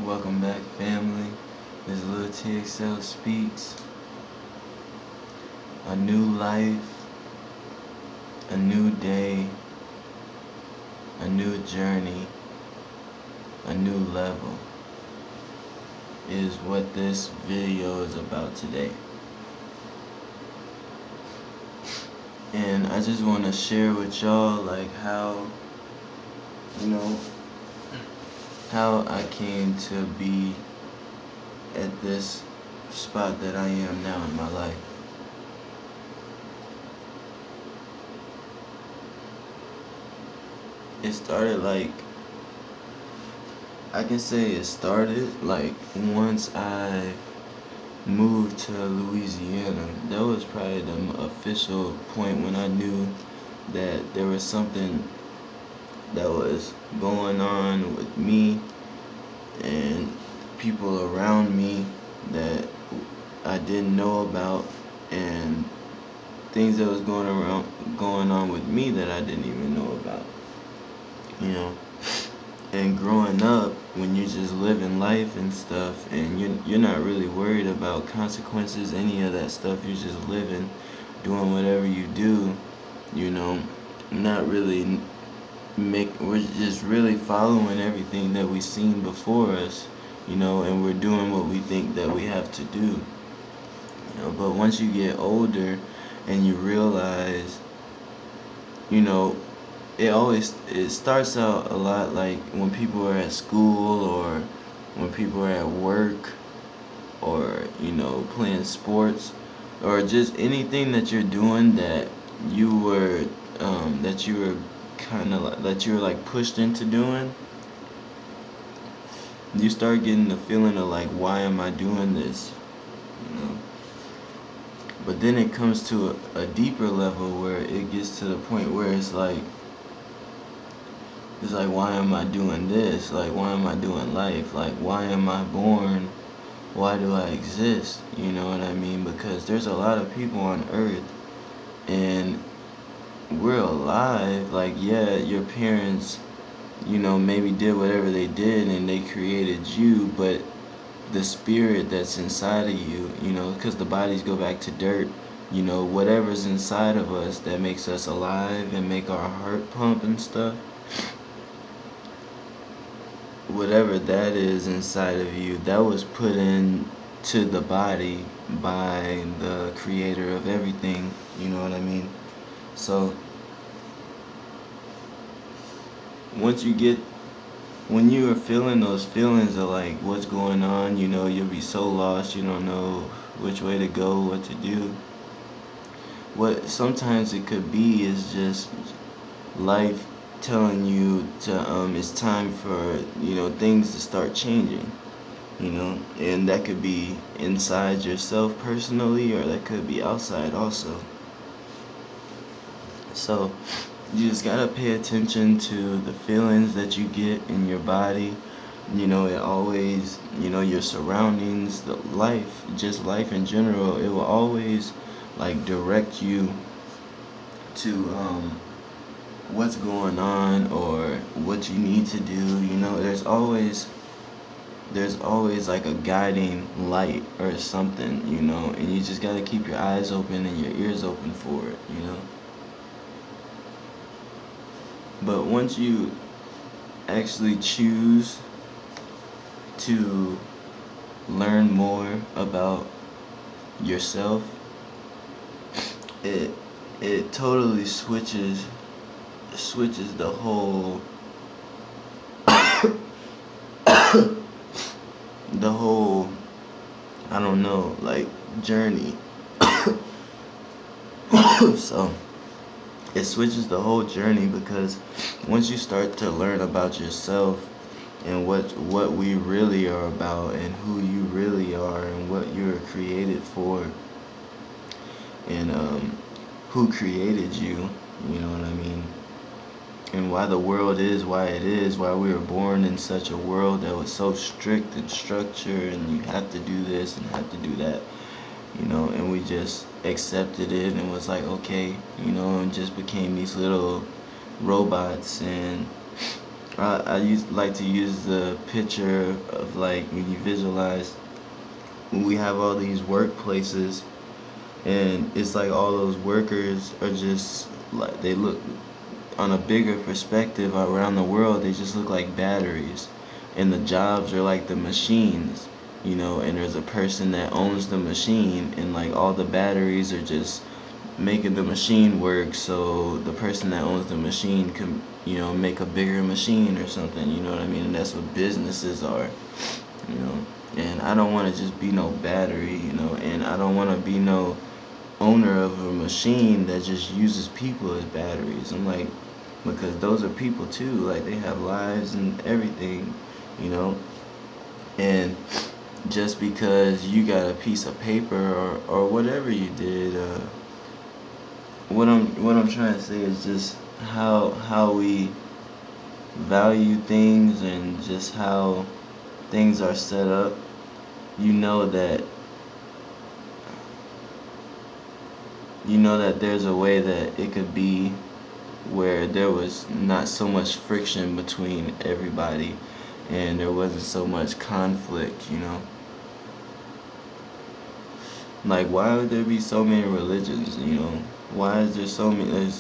Welcome back, family. This LiltXL speaks. A new life, a new day, a new journey, a new level is what this video is about today. And I just want to share with y'all like you know, how I came to be at this spot that I am now in my life. It started I can say it started like once I moved to Louisiana. That was probably the official point when I knew that there was something that was going on with me and people around me that I didn't know about, and things that was going on with me that I didn't even know about. You know, and growing up, when you're just living life and stuff, and you're not really worried about consequences, any of that stuff. You're just living, doing whatever you do. You know, not really we're just really following everything that we've seen before us. You know, and we're doing what we think that we have to do. You know, but once you get older, and you realize, you know, it starts out a lot like when people are at school, or when people are at work, or playing sports, or just anything that you're doing you were that you were that you were like pushed into doing. You start getting the feeling of like, why am I doing this? You know. But then it comes to a deeper level where it gets to the point where it's like, why am I doing this? Like, why am I doing life? Like, why am I born? Why do I exist? You know what I mean? Because there's a lot of people on earth, and we're alive. Like, yeah, your parents, maybe did whatever they did and they created you, but the spirit that's inside of you, because the bodies go back to dirt, whatever's inside of us that makes us alive and make our heart pump and stuff, whatever that is inside of you, that was put in to the body by the creator of everything. You know what I mean? So once you get when you are feeling those feelings of like what's going on, you'll be so lost, you don't know which way to go, what to do. What sometimes it could be is just life telling you to it's time for things to start changing. And that could be inside yourself personally, or that could be outside also. So you just gotta pay attention to the feelings that you get in your body. It always, your surroundings, the life, just life in general, it will always like direct you to what's going on or what you need to do. There's always like a guiding light or something, and you just gotta keep your eyes open and your ears open for it. But once you actually choose to learn more about yourself, it it totally switches the whole the whole, I don't know, like, journey. So it switches the whole journey, because once you start to learn about yourself and what we really are about and who you really are and what you're created for, and who created you, you know what I mean? And why the world is why it is, why we were born in such a world that was so strict and structured, and you have to do this and have to do that, and we just accepted it and was like, okay, and just became these little robots, and I used like to use the picture of like when you visualize when we have all these workplaces, and it's like all those workers are just like they look on a bigger perspective around the world, they just look like batteries, and the jobs are like the machines, and there's a person that owns the machine, and like all the batteries are just making the machine work so the person that owns the machine can make a bigger machine or something, you know what I mean? And that's what businesses are, you know and I don't want to just be no battery, and I don't want to be no owner of a machine that just uses people as batteries. I'm like, because those are people too, like they have lives and everything, you know and just because you got a piece of paper or whatever you did, what I'm trying to say is just how we value things and just how things are set up. You know that there's a way that it could be where there was not so much friction between everybody, and there wasn't so much conflict, like why would there be so many religions, why is there so many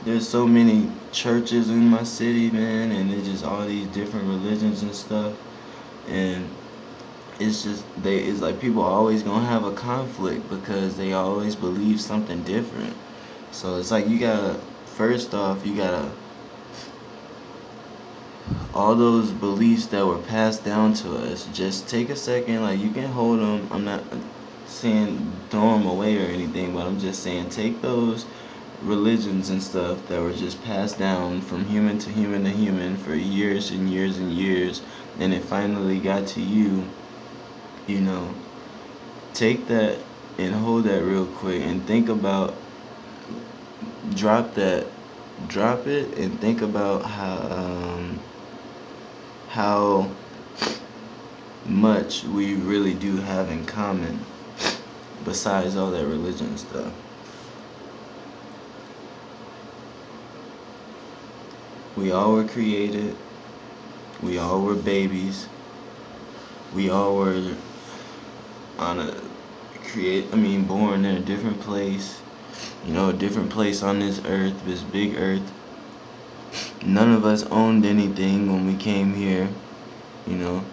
there's so many churches in my city, man, and it's just all these different religions and stuff, and it's like people are always gonna have a conflict because they always believe something different. So it's like you gotta, first off, you gotta, all those beliefs that were passed down to us, just take a second, like you can hold them. I'm not saying throw them away or anything, but I'm just saying take those religions and stuff that were just passed down from human to human to human for years and years and years, and it finally got to you, you know, take that and hold that real quick and think about, drop that, drop it and think about how much we really do have in common besides all that religion stuff. We all were created, we all were babies, we all were on a born in a different place, a different place on this earth, this big earth. None of us owned anything when we came here, you know.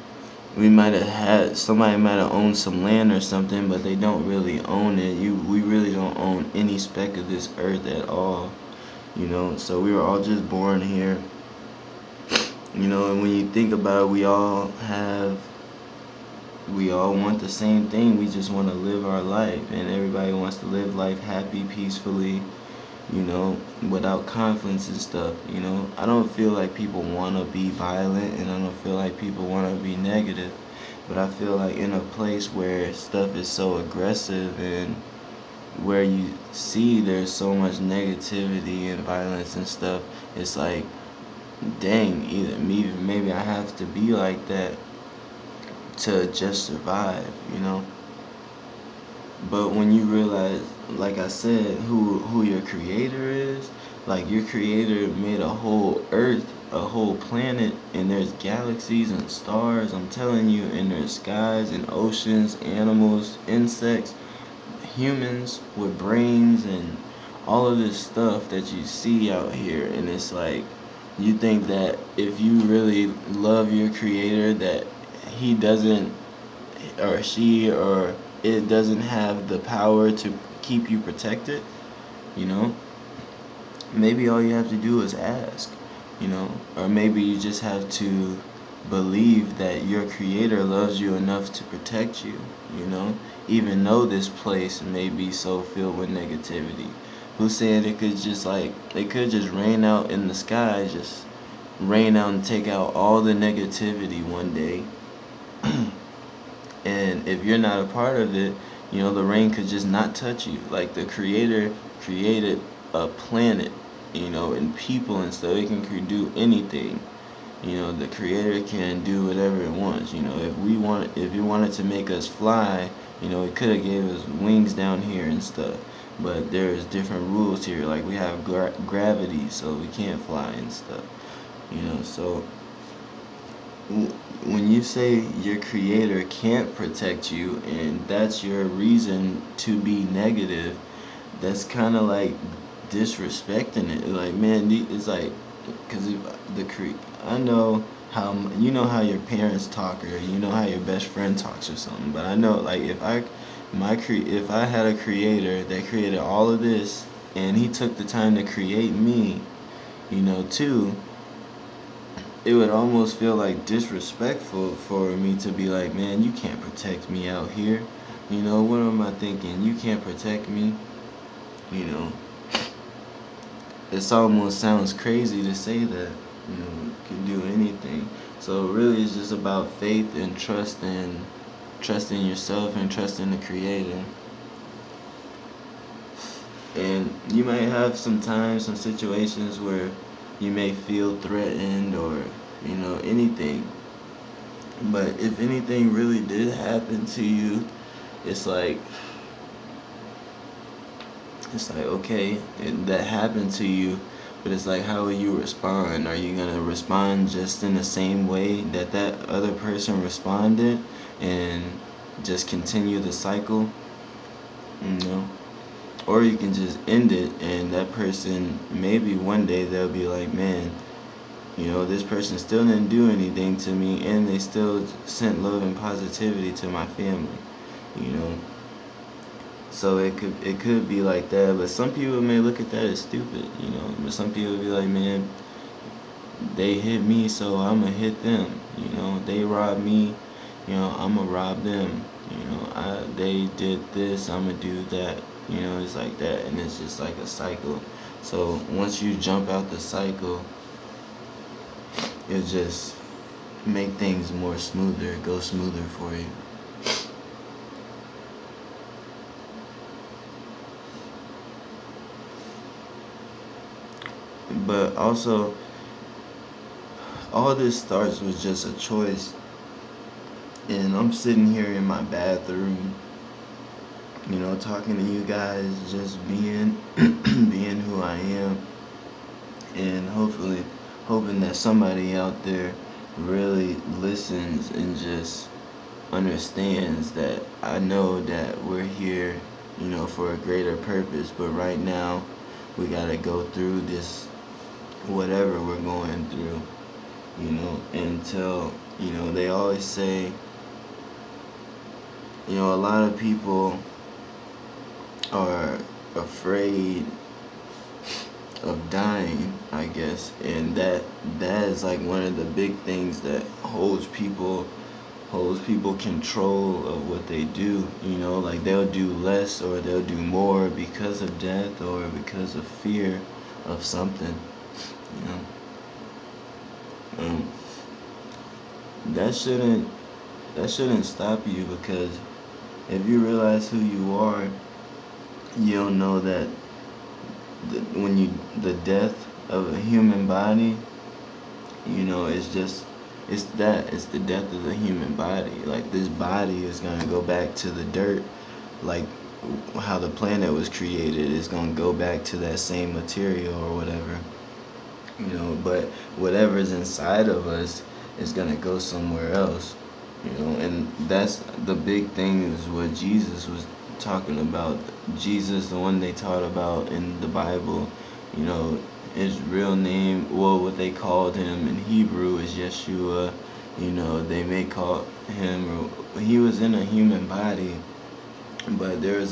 We might have had, somebody might have owned some land or something, but they don't really own it. We really don't own any speck of this earth at all, So we were all just born here, and when you think about it, we all want the same thing. We just want to live our life, and everybody wants to live life happy, peacefully, without conflicts and stuff. I don't feel like people want to be violent, and I don't feel like people want to be negative, but I feel like in a place where stuff is so aggressive and where you see there's so much negativity and violence and stuff, it's like, dang, either me, maybe I have to be like that to just survive. But when you realize, like I said, who your creator is, like your creator made a whole earth, a whole planet, and there's galaxies and stars, I'm telling you, and there's skies and oceans, animals, insects, humans with brains, and all of this stuff that you see out here. And it's like, you think that if you really love your creator, that he doesn't, or she, or it doesn't have the power to keep you protected, you know maybe all you have to do is ask, or maybe you just have to believe that your creator loves you enough to protect you, you know even though this place may be so filled with negativity. Who's saying it could just rain out in the sky, just rain out and take out all the negativity one day. And if you're not a part of it, the rain could just not touch you. Like the creator created a planet, and people and stuff. It can do anything. The creator can do whatever it wants. If it wanted to make us fly, it could have gave us wings down here and stuff. But there's different rules here. Like we have gravity, so we can't fly and stuff. So when you say your creator can't protect you and that's your reason to be negative, that's kind of like disrespecting it. Like, man, it's like, because I know how you know how your parents talk, or you know how your best friend talks or something. But I know, like, if I had a creator that created all of this and he took the time to create me, too, it would almost feel like disrespectful for me to be like, man, you can't protect me out here. What am I thinking? You can't protect me. You know, it almost sounds crazy to say that. You can do anything. So really, it's just about faith and trusting yourself and trusting the Creator. And you might have some situations where you may feel threatened or anything. But if anything really did happen to you, it's like okay, that happened to you, but it's like, how will you respond? Are you gonna respond just in the same way that that other person responded, and just continue the cycle, you know? Or you can just end it, and that person, maybe one day they'll be like, man, this person still didn't do anything to me, and they still sent love and positivity to my family, you know. So it could be like that, but some people may look at that as stupid, But some people be like, man, they hit me, so I'ma hit them. They robbed me, I'ma rob them. They did this, I'ma do that. It's like that, and it's just like a cycle. So once you jump out the cycle, it just make things more smoother, go smoother for you. But also, all this starts with just a choice. And I'm sitting here in my bathroom, talking to you guys, just being being who I am, and hoping that somebody out there really listens and just understands that I know that we're here, for a greater purpose. But right now, we gotta go through this, whatever we're going through, until, they always say, a lot of people are afraid of dying, I guess, and that is like one of the big things that holds people control of what they do. Like, they'll do less or they'll do more because of death or because of fear of something. You know, that shouldn't that shouldn't stop you, because if you realize who you are, you'll know that the death of a human body, it's the death of the human body. Like, this body is gonna go back to the dirt, like how the planet was created is gonna go back to that same material or whatever. But whatever's inside of us is gonna go somewhere else. And that's the big thing, is what Jesus was talking about. Jesus, the one they taught about in the Bible, you know, his real name, well, what they called him in Hebrew is Yeshua. They may call him, or he was in a human body, but there is